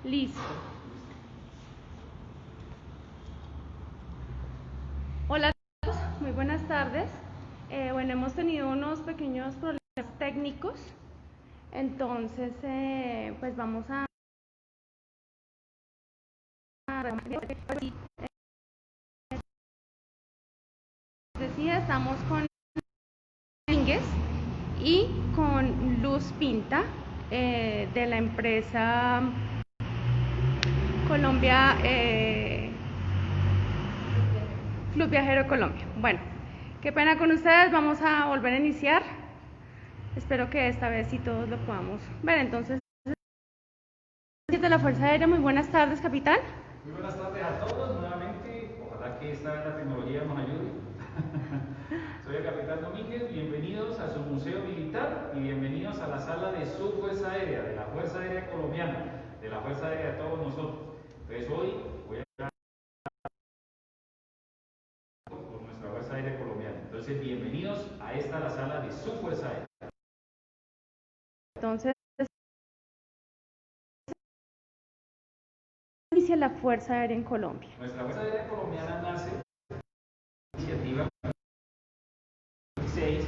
Listo. Hola a todos, muy buenas tardes. Bueno, hemos tenido unos pequeños problemas técnicos, entonces pues vamos a... Decía, estamos con Domínguez y con Luz Pinta de la empresa Colombia Club Viajero Colombia. Bueno, qué pena con ustedes, vamos a volver a iniciar. Espero que esta vez sí todos lo podamos ver. Entonces, de la Fuerza Aérea, muy buenas tardes, capitán. Muy buenas tardes a todos nuevamente. Ojalá que esta vez la tecnología nos ayude. Soy el capitán Domínguez. Bienvenidos a su museo militar y bienvenidos a la sala de su Fuerza Aérea, de la Fuerza Aérea Colombiana, de la Fuerza Aérea de todos nosotros. Entonces hoy voy a hablar por nuestra Fuerza Aérea Colombiana. Entonces bienvenidos a esta la sala de su Fuerza Aérea. Entonces, inicia la Fuerza Aérea en Colombia. Nuestra Fuerza Aérea Colombiana nace iniciativa 6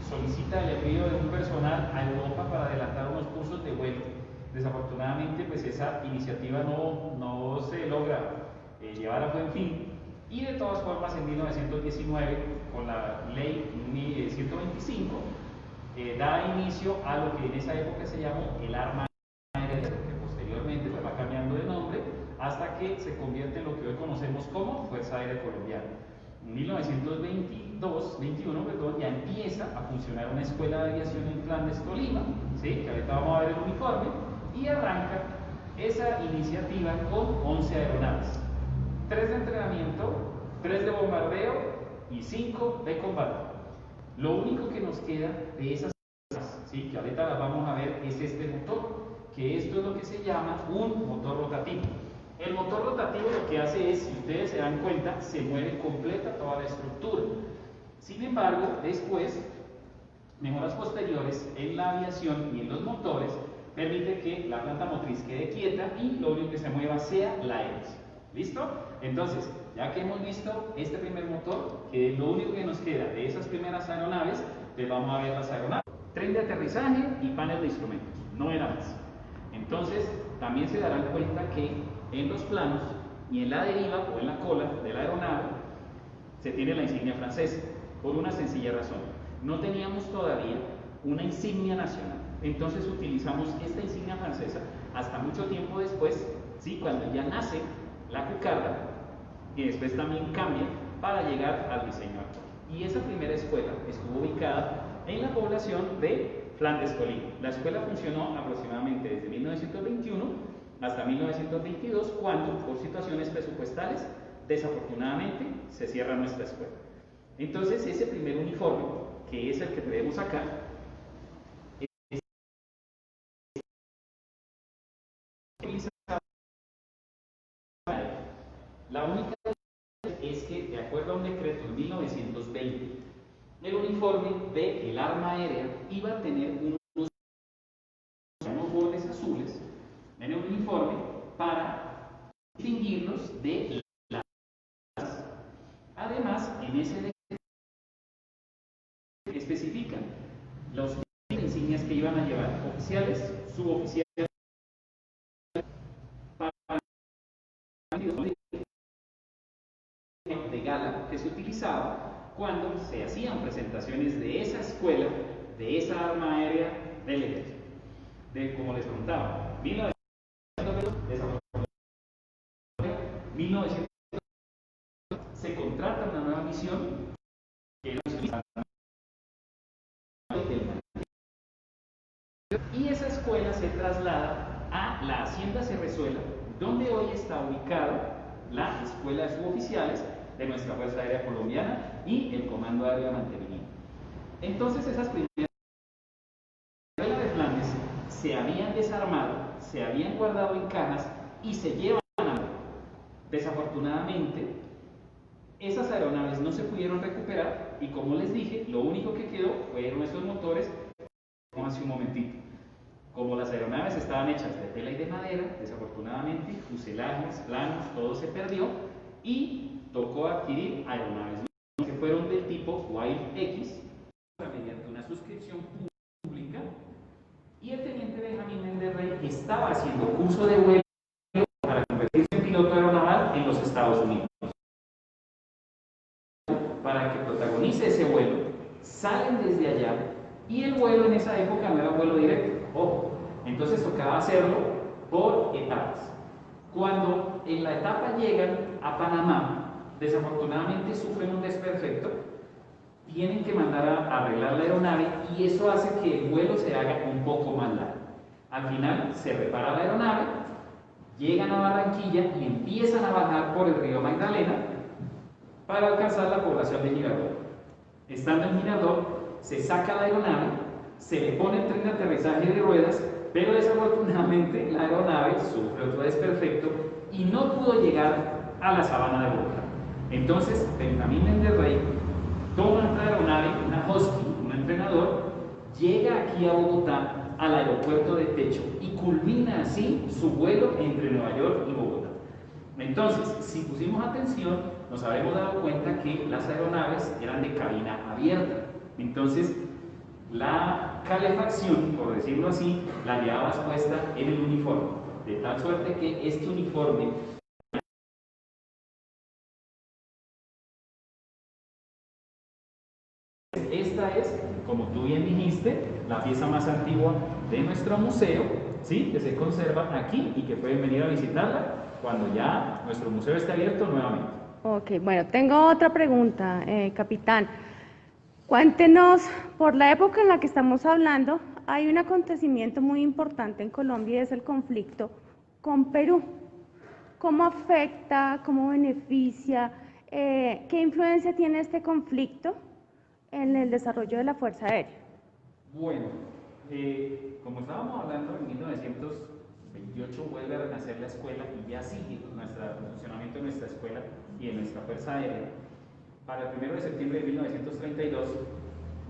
solicita el envío de un personal a Europa para adelantar unos cursos de vuelo. Desafortunadamente, pues esa iniciativa no se logra llevar a buen fin, y de todas formas en 1919, con la ley 125, da inicio a lo que en esa época se llamó el Arma Aérea, que posteriormente pues, va cambiando de nombre hasta que se convierte en lo que hoy conocemos como Fuerza Aérea Colombiana. En 1921, ya empieza a funcionar una escuela de aviación en Flandes, Tolima, ¿sí? Que ahorita vamos a ver el uniforme, y arranca esa iniciativa con 11 aeronaves, 3 de entrenamiento, 3 de bombardeo y 5 de combate. Lo único que nos queda de esas, ¿sí? Que ahorita las vamos a ver, es este motor, que esto es lo que se llama un motor rotativo. El motor rotativo lo que hace es, si ustedes se dan cuenta, se mueve completa toda la estructura. Sin embargo, después, mejoras posteriores en la aviación y en los motores permite que la planta motriz quede quieta y lo único que se mueva sea la hélice. ¿Listo? Entonces, ya que hemos visto este primer motor, que lo único que nos queda de esas primeras aeronaves, pues vamos a ver las aeronaves. Tren de aterrizaje y panel de instrumentos, no era más. Entonces, también se darán cuenta que en los planos y en la deriva o en la cola de la aeronave se tiene la insignia francesa, por una sencilla razón. No teníamos todavía una insignia nacional, entonces utilizamos esta insignia francesa hasta mucho tiempo después, ¿sí? Cuando ya nace la cucarda, y después también cambia para llegar al diseño actual. Y esa primera escuela estuvo ubicada en la población de Flandes, Tolima. La escuela funcionó aproximadamente desde 1921 hasta 1922, cuando por situaciones presupuestales desafortunadamente se cierra nuestra escuela. Entonces ese primer uniforme, que es el que tenemos acá, es la única es que, de acuerdo a un decreto de 1920, el uniforme del Arma Aérea iba a tener unos bordes azules en el uniforme para distinguirlos de las. Además, en ese decreto especifican los insignias que iban a llevar oficiales, suboficiales, para de gala que se utilizaba cuando se hacían presentaciones de esa escuela, de esa arma aérea del ejército. Como les contaba, 1900 se contrata una nueva misión que era y esa escuela se traslada a la Hacienda Cerrezuela, donde hoy está ubicada la Escuela de Suboficiales de nuestra Fuerza Aérea Colombiana y el Comando Aéreo de Mantenimiento. Entonces esas primeras escuelas de Flandes se habían desarmado, se habían guardado en cajas y se llevan a... Desafortunadamente, esas aeronaves no se pudieron recuperar y, como les dije, lo único que quedó fueron esos motores, como hace un momentito. Como las aeronaves estaban hechas de tela y de madera, desafortunadamente, fuselajes, planos, todo se perdió y tocó adquirir aeronaves que fueron del tipo Wild X mediante una suscripción pública, y el teniente Benjamín Méndez Rey estaba haciendo curso de vuelo para convertirse en piloto aeronaval en los Estados Unidos. Para que protagonice ese vuelo, salen desde allá y el vuelo en esa época no era un vuelo directo, ojo, entonces tocaba hacerlo por etapas. Cuando en la etapa llegan a Panamá, desafortunadamente sufren un desperfecto, tienen que mandar a arreglar la aeronave y eso hace que el vuelo se haga un poco más largo. Al final se repara la aeronave, llegan a Barranquilla y empiezan a bajar por el río Magdalena para alcanzar la población de Girardot. Estando en Girardot, se saca la aeronave, se le pone el tren de aterrizaje de ruedas, pero desafortunadamente la aeronave sufre otro desperfecto y no pudo llegar a la sabana de Bogotá. Entonces, Benjamín Méndez Rey toma otra aeronave, una Husky, un entrenador, llega aquí a Bogotá, al aeropuerto de Techo, y culmina así su vuelo entre Nueva York y Bogotá. Entonces, si pusimos atención, nos habremos dado cuenta que las aeronaves eran de cabina abierta. Entonces, la calefacción, por decirlo así, la llevabas puesta en el uniforme, de tal suerte que este uniforme esta es, como tú bien dijiste, la pieza más antigua de nuestro museo, ¿sí? Que se conserva aquí y que pueden venir a visitarla cuando ya nuestro museo esté abierto nuevamente. Ok, bueno, tengo otra pregunta, capitán. Cuéntenos, por la época en la que estamos hablando, hay un acontecimiento muy importante en Colombia y es el conflicto con Perú. ¿Cómo afecta, cómo beneficia, qué influencia tiene este conflicto en el desarrollo de la Fuerza Aérea? Bueno, como estábamos hablando, en 1928 vuelve a renacer la escuela y ya sigue el funcionamiento de nuestra escuela y de nuestra Fuerza Aérea. Para el 1 de septiembre de 1932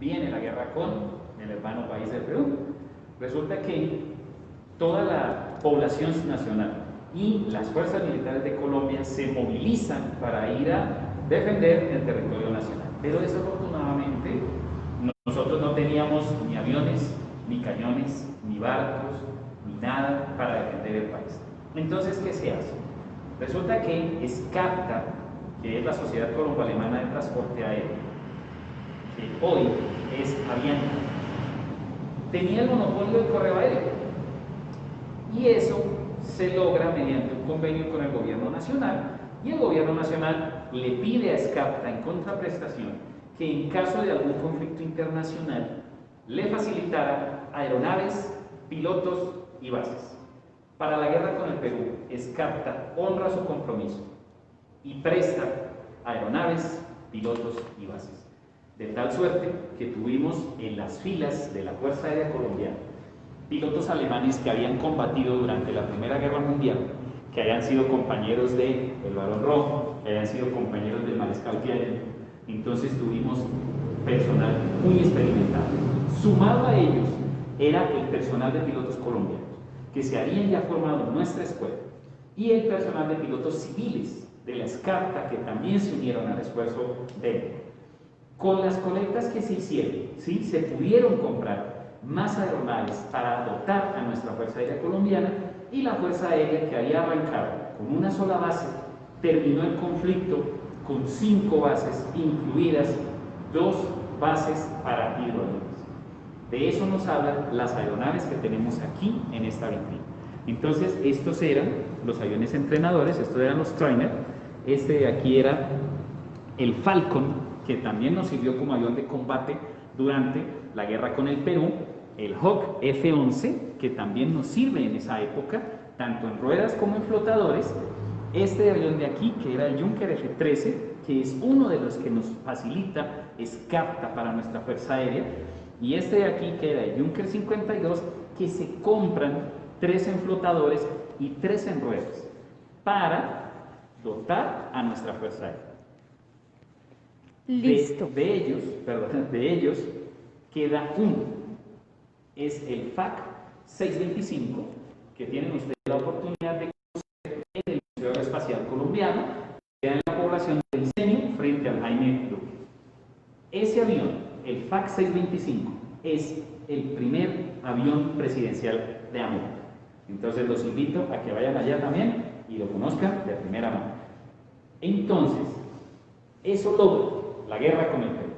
viene la guerra con el hermano país del Perú. Resulta que toda la población nacional y las fuerzas militares de Colombia se movilizan para ir a defender el territorio nacional. Pero desafortunadamente nosotros no teníamos ni aviones, ni cañones, ni barcos, ni nada para defender el país. Entonces, ¿qué se hace? Resulta que SCAPTA, que es la Sociedad Colombo-Alemana de Transporte Aéreo, que hoy es Avianca, tenía el monopolio del correo aéreo. Y eso se logra mediante un convenio con el gobierno nacional, y el gobierno nacional le pide a SCAPTA en contraprestación que en caso de algún conflicto internacional le facilitara aeronaves, pilotos y bases. Para la guerra con el Perú, SCAPTA honra su compromiso y presta aeronaves, pilotos y bases. De tal suerte que tuvimos en las filas de la Fuerza Aérea Colombiana pilotos alemanes que habían combatido durante la Primera Guerra Mundial, que habían sido compañeros del Barón Rojo, que habían sido compañeros del Mariscal Piaggi. Entonces tuvimos personal muy experimentado. Sumado a ellos era el personal de pilotos colombianos, que se habían ya formado en nuestra escuela, y el personal de pilotos civiles de la SCAPTA, que también se unieron al esfuerzo de él. Con las colectas que se hicieron, ¿sí?, se pudieron comprar más aeronaves para dotar a nuestra Fuerza Aérea Colombiana, y la Fuerza Aérea, que había arrancado con una sola base, terminó el conflicto con 5 bases, incluidas 2 bases para hidroaviones. De eso nos hablan las aeronaves que tenemos aquí en esta vitrina. Entonces, estos eran los aviones entrenadores, estos eran los trainer. Este de aquí era el Falcon, que también nos sirvió como avión de combate durante la guerra con el Perú. El Hawk F-11, que también nos sirve en esa época, tanto en ruedas como en flotadores. Este avión de aquí, que era el Junker F-13, que es uno de los que nos facilita SCAPTA para nuestra Fuerza Aérea. Y este de aquí, que era el Junker 52, que se compran 3 en flotadores y 3 en ruedas, para dotar a nuestra Fuerza Aérea. Listo. De ellos queda uno. Es el FAC 625, que tienen ustedes la oportunidad de conocer en el Museo Aeroespacial Colombiano, que queda en la población de Diseño frente al Jaime Duque. Ese avión, el FAC 625, es el primer avión presidencial de América. Entonces los invito a que vayan allá también y lo conozcan de primera mano. Entonces, eso logra la guerra con el Perú,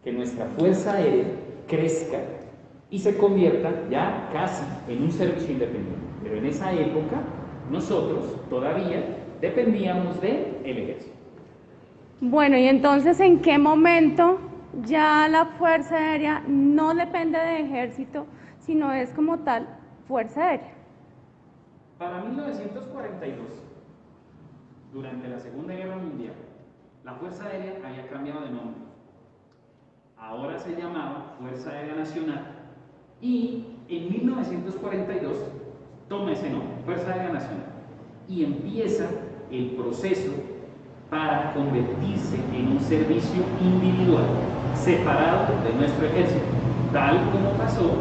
que nuestra Fuerza Aérea crezca y se convierta ya casi en un servicio independiente. Pero en esa época, nosotros todavía dependíamos del ejército. Bueno, y entonces, ¿en qué momento ya la Fuerza Aérea no depende de ejército, sino es como tal Fuerza Aérea? Para 1942, durante la Segunda Guerra Mundial, la Fuerza Aérea había cambiado de nombre. Ahora se llamaba Fuerza Aérea Nacional y en 1942 toma ese nombre, Fuerza Aérea Nacional, y empieza el proceso para convertirse en un servicio individual, separado de nuestro ejército, tal como pasó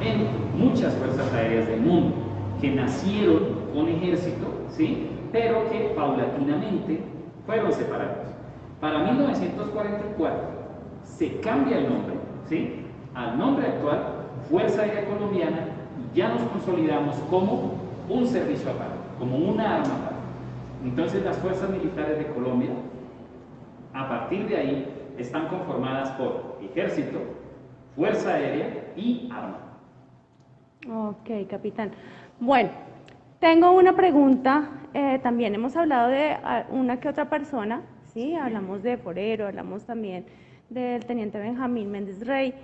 en muchas fuerzas aéreas del mundo, que nacieron con ejército, ¿sí? Pero que paulatinamente fueron separados. Para 1944 se cambia el nombre, ¿sí?, al nombre actual, Fuerza Aérea Colombiana, y ya nos consolidamos como un servicio aparte, como una arma aparte. Entonces las fuerzas militares de Colombia, a partir de ahí, están conformadas por ejército, fuerza aérea y arma. Ok, capitán. Bueno, tengo una pregunta. También hemos hablado de una que otra persona, ¿sí? Hablamos de Forero, hablamos también del teniente Benjamín Méndez Rey.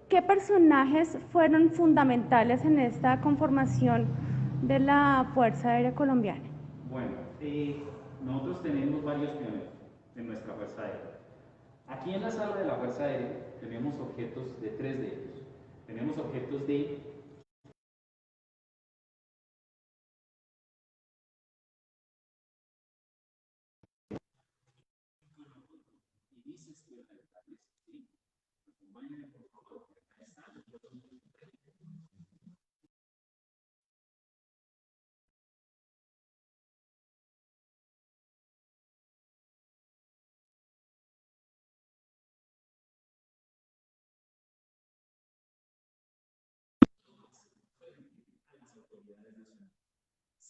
¿Qué personajes fueron fundamentales en esta conformación de la Fuerza Aérea Colombiana? Bueno, nosotros tenemos varios pioneros en nuestra Fuerza Aérea. Aquí en la sala de la Fuerza Aérea tenemos objetos de 3 de ellos. Tenemos objetos de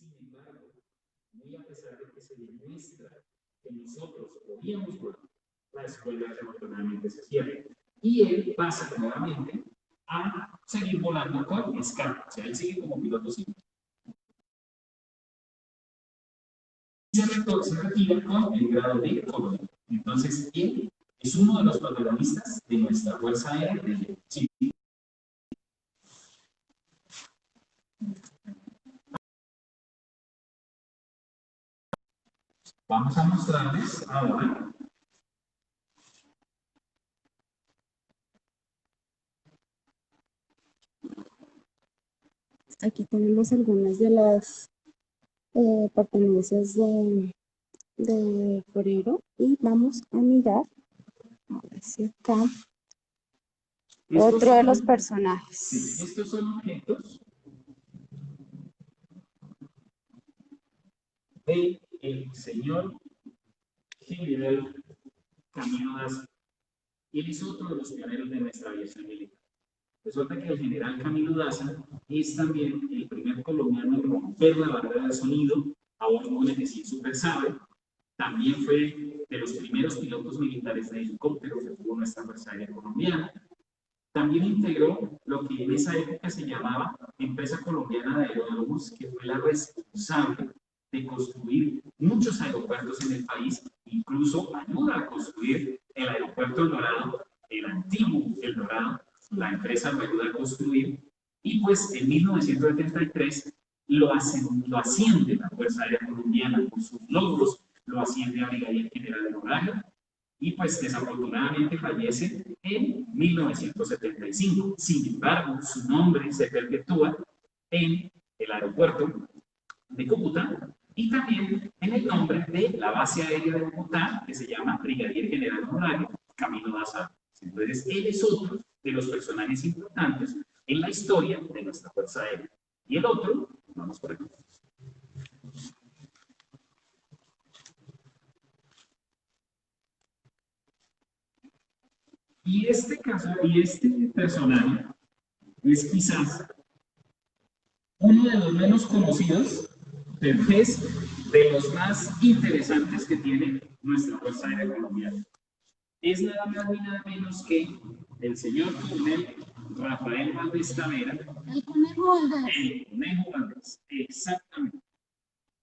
Sin embargo, muy a pesar de que se demuestra que nosotros podíamos volar, la escuela desafortunadamente se cierra. Y él pasa nuevamente a seguir volando con escala. O sea, él sigue como piloto civil. Se retira con el grado de coronel. Entonces, él es uno de los protagonistas de nuestra Fuerza Aérea de Chile. Vamos a mostrarles ahora aquí tenemos algunas de las pertenencias de Forero y vamos a mirar hacia acá otro de los personajes. Sí, estos son objetos del señor general Camilo Daza. Él es otro de los pioneros de nuestra aviación militar. Resulta que el general Camilo Daza es también el primer colombiano en romper la barrera de sonido a bordo de un F-100 Super Sabre. También fue de los primeros pilotos militares de helicóptero que tuvo nuestra Fuerza Aérea Colombiana. También integró lo que en esa época se llamaba Empresa Colombiana de Aeródromos, que fue la responsable de construir muchos aeropuertos en el país, incluso ayuda a construir el aeropuerto El Dorado, el antiguo El Dorado, la empresa lo ayuda a construir, y pues en 1973 lo asciende la Fuerza Aérea Colombiana por sus logros, lo asciende a brigadier general de horario, y pues desafortunadamente fallece en 1975. Sin embargo, su nombre se perpetúa en el aeropuerto de Cúcuta y también en el nombre de la base aérea de Cúcuta, que se llama Brigadier General Honorario Camilo Daza. Entonces, él es otro de los personajes importantes en la historia de nuestra Fuerza Aérea. Y el otro, vamos por aquí. Y este caso, y este personaje es quizás uno de los menos conocidos, pero es de los más interesantes que tiene nuestra Fuerza Aérea Colombiana. Es nada más ni nada menos que el señor coronel Rafael Valdés Tavera. El Conejo Valdés. El Conejo Valdés, exactamente.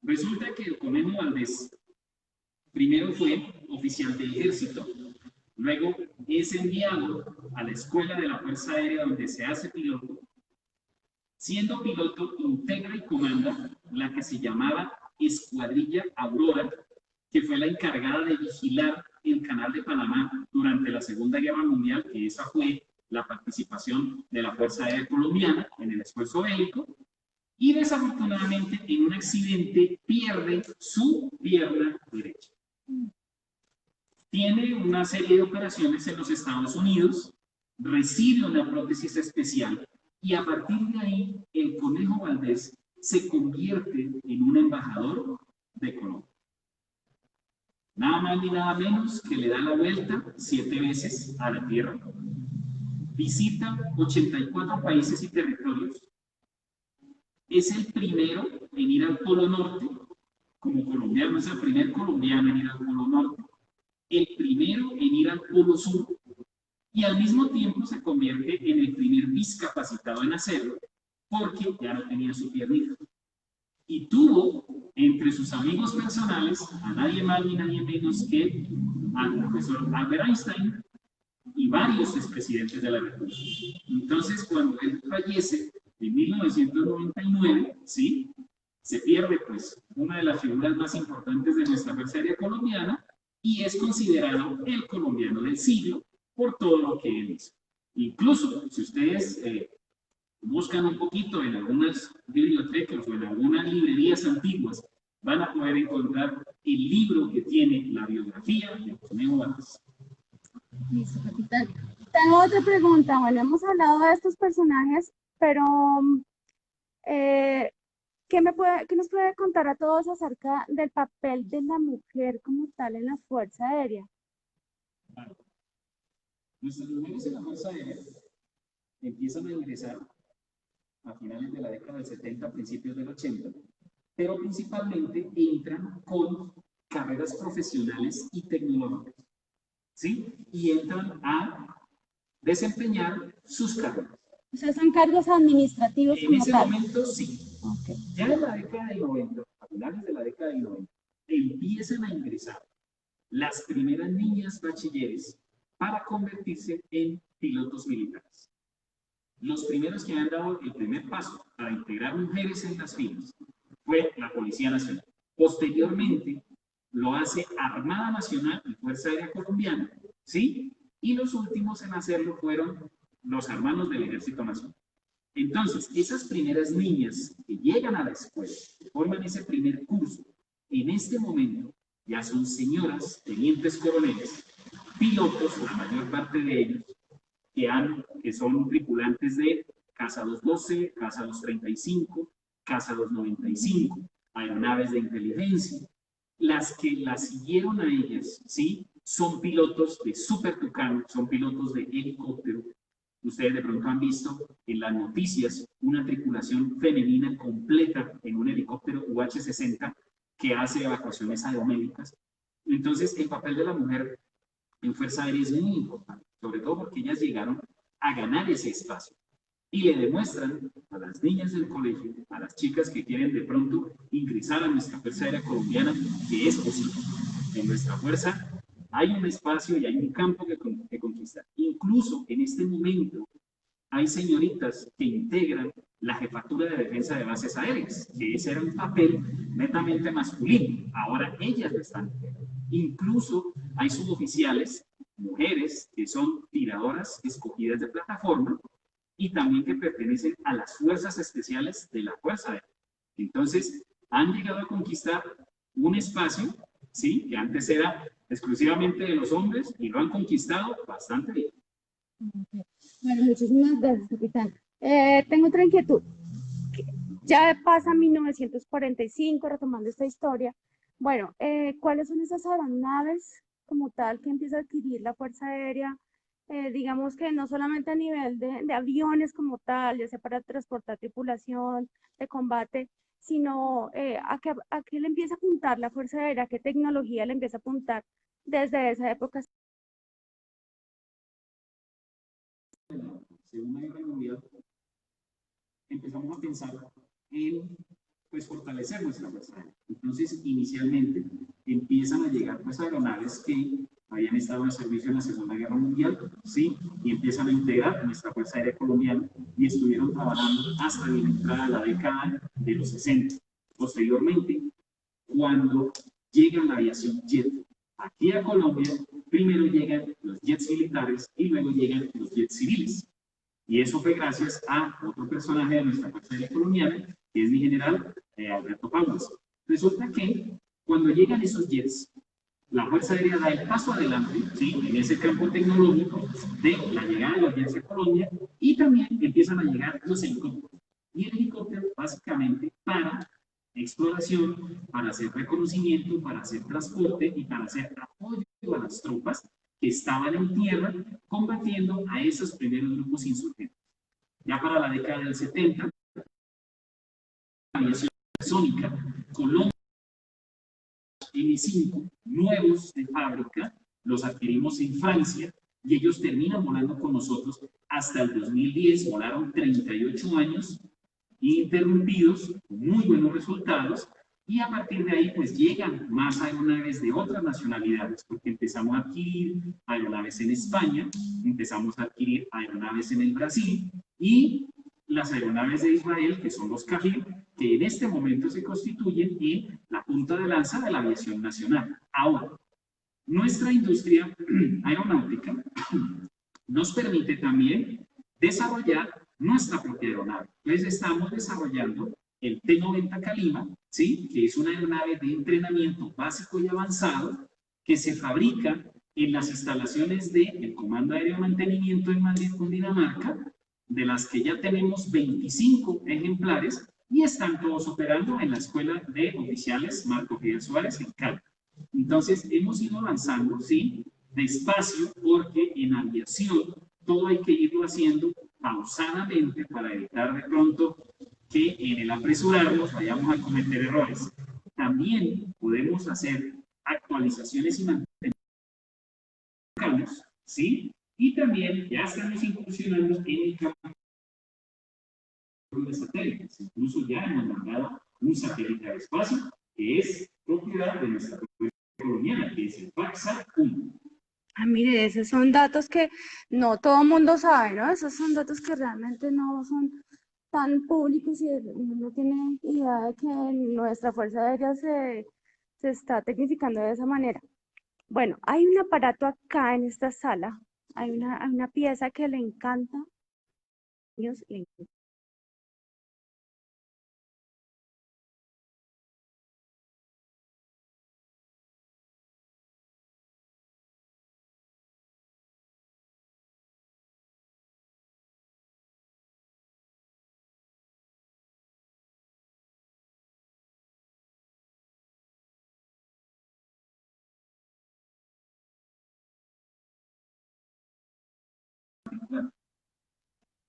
Resulta que el Conejo Valdés primero fue oficial del ejército, luego es enviado a la escuela de la Fuerza Aérea donde se hace piloto. Siendo piloto, integra y comanda la que se llamaba Escuadrilla Aurora, que fue la encargada de vigilar el Canal de Panamá durante la Segunda Guerra Mundial, que esa fue la participación de la Fuerza Aérea Colombiana en el esfuerzo bélico, y desafortunadamente en un accidente pierde su pierna derecha. Tiene una serie de operaciones en los Estados Unidos, recibe una prótesis especial, y a partir de ahí el Conejo Valdés se convierte en un embajador de Colombia. Nada más ni nada menos que le da la vuelta 7 veces a la Tierra. Visita 84 países y territorios. Es el primero en ir al Polo Norte, como colombiano, es el primer colombiano en ir al Polo Norte. El primero en ir al Polo Sur. Y al mismo tiempo se convierte en el primer discapacitado en hacerlo, porque ya no tenía su piernita. Y tuvo entre sus amigos personales a nadie más ni nadie menos que al profesor Albert Einstein y varios expresidentes de la República. Entonces, cuando él fallece en 1999, ¿sí?, se pierde pues una de las figuras más importantes de nuestra Fuerza Aérea Colombiana y es considerado el colombiano del siglo por todo lo que él hizo. Incluso, si ustedes buscan un poquito en algunas bibliotecas o en algunas librerías antiguas, van a poder encontrar el libro que tiene la biografía de Conejo Valdés. Listo, capitán. Tengo otra pregunta. Bueno, hemos hablado de estos personajes, pero ¿qué nos puede contar a todos acerca del papel de la mujer como tal en la Fuerza Aérea? Claro. Nuestras mujeres en la Fuerza Aérea empiezan a ingresar a finales de la década del 70, principios del 80, pero principalmente entran con carreras profesionales y tecnológicas, ¿sí? Y entran a desempeñar sus carreras. O sea, son cargos administrativos En como ese tal. momento, sí. Okay. Ya en la década del 90, a finales de la década del 90, empiezan a ingresar las primeras niñas bachilleres para convertirse en pilotos militares. Los primeros que han dado el primer paso para integrar mujeres en las filas fue la Policía Nacional. Posteriormente lo hace Armada Nacional y Fuerza Aérea Colombiana, ¿sí? Y los últimos en hacerlo fueron los hermanos del Ejército Nacional. Entonces, esas primeras niñas que llegan a la escuela, que forman ese primer curso, en este momento ya son señoras, tenientes coroneles, pilotos, la mayor parte de ellos, que son tripulantes de Casa 212, Casa 235, Casa 295, aeronaves de inteligencia. Las que las siguieron a ellas, ¿sí?, son pilotos de Super Tucano, son pilotos de helicóptero. Ustedes de pronto han visto en las noticias una tripulación femenina completa en un helicóptero UH-60 que hace evacuaciones aeromédicas. Entonces, el papel de la mujer en Fuerza Aérea es muy importante, sobre todo porque ellas llegaron a ganar ese espacio y le demuestran a las niñas del colegio, a las chicas que quieren de pronto ingresar a nuestra Fuerza Aérea Colombiana, que es posible. En nuestra fuerza hay un espacio y hay un campo que conquistar. Incluso en este momento hay señoritas que integran la jefatura de defensa de bases aéreas, que ese era un papel netamente masculino. Ahora ellas lo están integrando. Incluso hay suboficiales, mujeres, que son tiradoras escogidas de plataforma y también que pertenecen a las fuerzas especiales de la Fuerza Aérea. Entonces, han llegado a conquistar un espacio, ¿sí?, que antes era exclusivamente de los hombres y lo han conquistado bastante bien. Okay. Bueno, muchísimas gracias, capitán. Tengo otra inquietud. Ya pasa 1945, retomando esta historia. Bueno, ¿cuáles son esas aeronaves como tal que empieza a adquirir la Fuerza Aérea? Digamos que no solamente a nivel de aviones como tal, ya sea para transportar tripulación de combate, sino a qué le empieza a apuntar la Fuerza Aérea, a qué tecnología le empieza a apuntar desde esa época. Segunda Guerra Mundial, empezamos a pensar en pues, fortalecer nuestra fuerza aérea. Entonces, inicialmente empiezan a llegar pues, aeronaves que habían estado en servicio en la Segunda Guerra Mundial, ¿sí? Y empiezan a integrar nuestra Fuerza Aérea Colombiana y estuvieron trabajando hasta la entrada de la década de los 60. Posteriormente, cuando llega la aviación jet aquí a Colombia, primero llegan los jets militares y luego llegan los jets civiles. Y eso fue gracias a otro personaje de nuestra Fuerza Aérea Colombiana, que es mi general Alberto Paulas. Resulta que cuando llegan esos jets, la Fuerza Aérea da el paso adelante, ¿sí? En ese campo tecnológico de la llegada de los jets a Colombia y también empiezan a llegar los helicópteros. Y el helicóptero básicamente para exploración, para hacer reconocimiento, para hacer transporte y para hacer apoyo a las tropas que estaban en tierra combatiendo a esos primeros grupos insurgentes. Ya para la década del 70, la aviación sónica, Colombia M5 nuevos de fábrica, los adquirimos en Francia y ellos terminan volando con nosotros hasta el 2010, volaron 38 años interrumpidos, muy buenos resultados, y a partir de ahí pues llegan más aeronaves de otras nacionalidades, porque empezamos a adquirir aeronaves en España, empezamos a adquirir aeronaves en el Brasil, y las aeronaves de Israel, que son los Kafir, que en este momento se constituyen en la punta de lanza de la aviación nacional. Ahora, nuestra industria aeronáutica nos permite también desarrollar nuestra propia aeronave. Entonces estamos desarrollando el T-90 Calima, ¿sí? Que es una aeronave de entrenamiento básico y avanzado que se fabrica en las instalaciones del Comando Aéreo de Mantenimiento en Madrid, Cundinamarca, de las que ya tenemos 25 ejemplares y están todos operando en la Escuela de Oficiales Marco Fidel Suárez en Cali. Entonces, hemos ido avanzando, ¿sí? Despacio, porque en aviación todo hay que irlo haciendo pausadamente para evitar de pronto que en el apresurarnos vayamos a cometer errores. También podemos hacer actualizaciones y mantenerlos, ¿sí? Y también ya estamos incursionando en el campo de satélites. Incluso ya hemos mandado un satélite al espacio que es propiedad de nuestra colombiana, que es el PAXA-1. Ah, mire, esos son datos que no todo el mundo sabe, ¿no? Esos son datos que realmente no son tan públicos y uno no tiene idea de que nuestra Fuerza Aérea se está tecnificando de esa manera. Bueno, hay un aparato acá en esta sala, hay una pieza que le encanta, le encanta.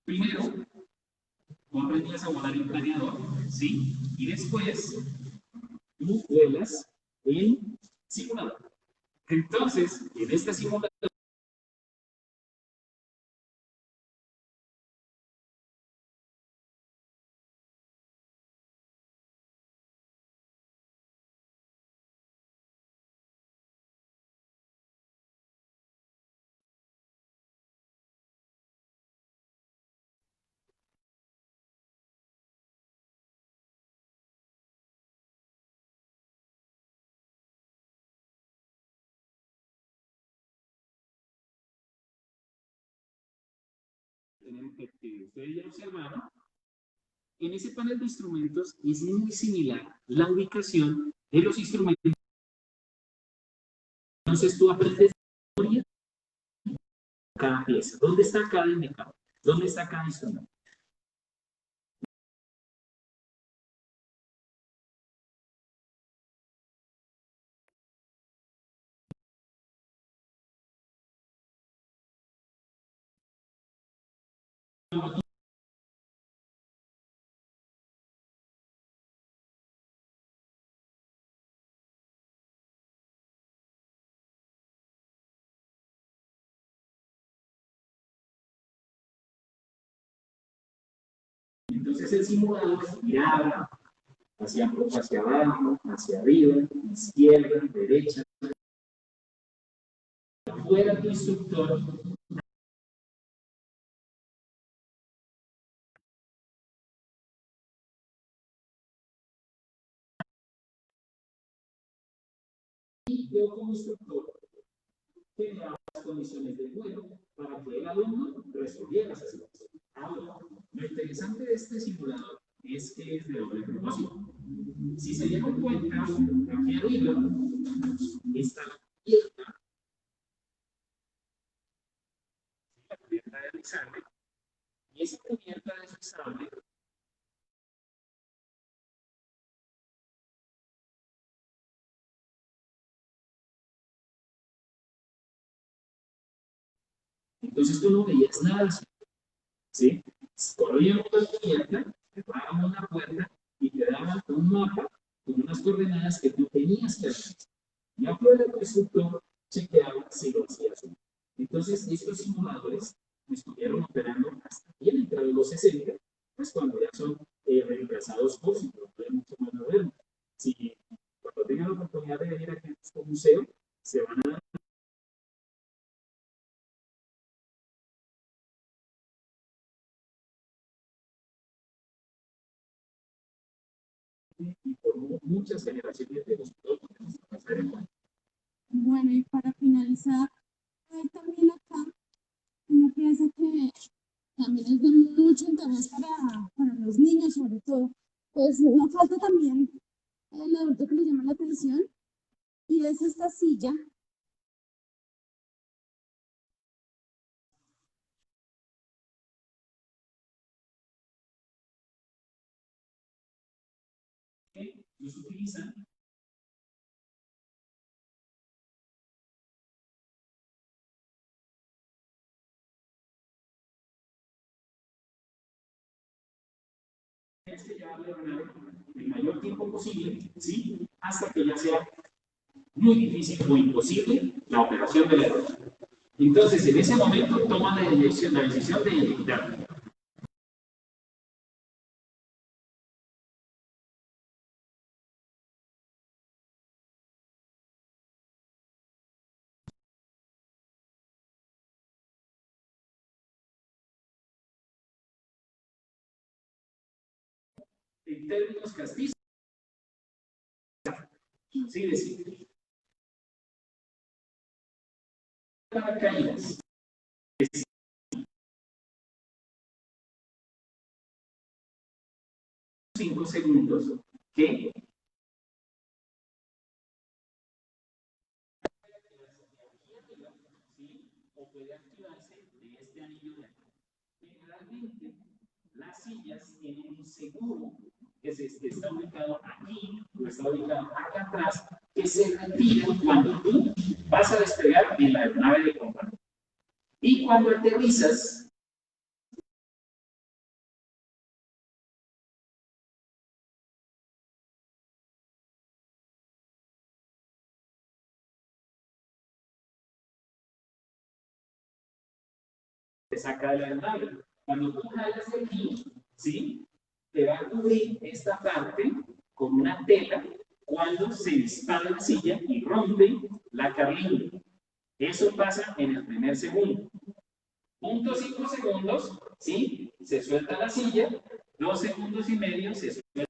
Primero, tú aprendías a volar en planeador, ¿sí? Y después, tú vuelas en simulador. Entonces, en este simulador, que ustedes ya observaron, en ese panel de instrumentos es muy similar la ubicación de los instrumentos. Entonces tú aprendes cada pieza, dónde está cada indicador, dónde está cada instrumento. Entonces el simulador giraba hacia abajo, hacia arriba, izquierda, derecha. Fuera tu instructor, y yo como instructor generaba las condiciones del juego para que el alumno resolviera esa situación. Ahora, lo interesante de este simulador es que es de doble propósito. Si se dieron cuenta, aquí arriba está la cubierta de desarme, y esa cubierta de desarme entonces tú no veías nada, ¿sí? Corríamos la cubierta, cerrábamos la puerta y te daban un mapa con unas coordenadas que tú tenías que hacer. Y afuera el instructor chequeaba si lo hacías o no. Entonces, estos simuladores estuvieron operando hasta bien entrados los 60, pues cuando ya son reemplazados por simuladores mucho más modernos. Si cuando tengan la oportunidad de venir aquí a nuestro museo, se van a dar y por muchas generaciones de nosotros podemos pasar en cuenta. Bueno, y para finalizar, hay también acá una pieza que también es de mucho interés para los niños, sobre todo. Pues no falta también el adulto que le llama la atención, y es esta silla. Ellos utilizan que llevarle el mayor tiempo posible, ¿sí? Hasta que ya sea muy difícil o imposible la operación de la rueda. Entonces, en ese momento toman la decisión de inyectar. En términos castizos, sí decir, paracaídas. 5 segundos que o puede activarse de este anillo de aquí. Generalmente, las sillas tienen un seguro que está ubicado aquí o está ubicado acá atrás, que se retira cuando tú vas a despegar en la aeronave de combate. Y cuando aterrizas, te saca de la aeronave. Cuando tú jalas de aquí, ¿sí? Te va a cubrir esta parte con una tela cuando se dispara la silla y rompe la carlina. Eso pasa en el primer segundo. 0.5 segundos, ¿sí? Se suelta la silla, 2,5 segundos se suelta.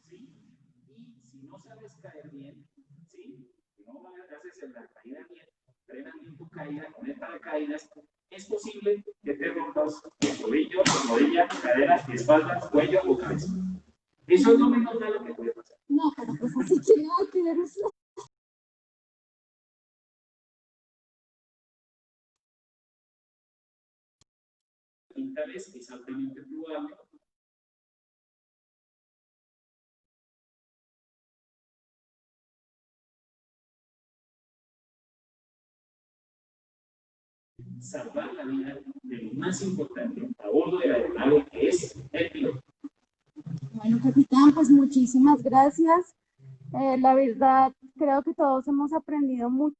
¿Sí? Y si no sabes caer bien, ¿sí? Si no haces la caída bien, frenas bien tu caída con el paracaídas, es posible que te rompas el tobillo, rodilla, cadera, espalda, cuello o cabeza. Eso es lo menos malo que puede pasar. No, pero pues así que hay que ver eso. La quinta vez es altamente probable salvar la vida de lo más importante a bordo de la aeronave, que es el piloto. Bueno, capitán, pues muchísimas gracias. La verdad, creo que todos hemos aprendido mucho.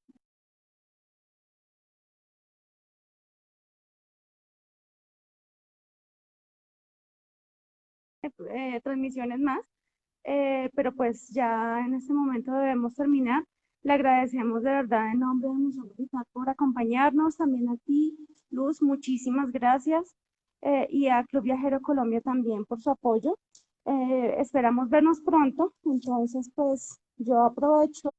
Transmisiones más, pero pues ya en este momento debemos terminar. Le agradecemos de verdad en nombre de nuestro capitán por acompañarnos, también a ti, Luz, muchísimas gracias, y a Club Viajero Colombia también por su apoyo. Esperamos vernos pronto, entonces pues yo aprovecho.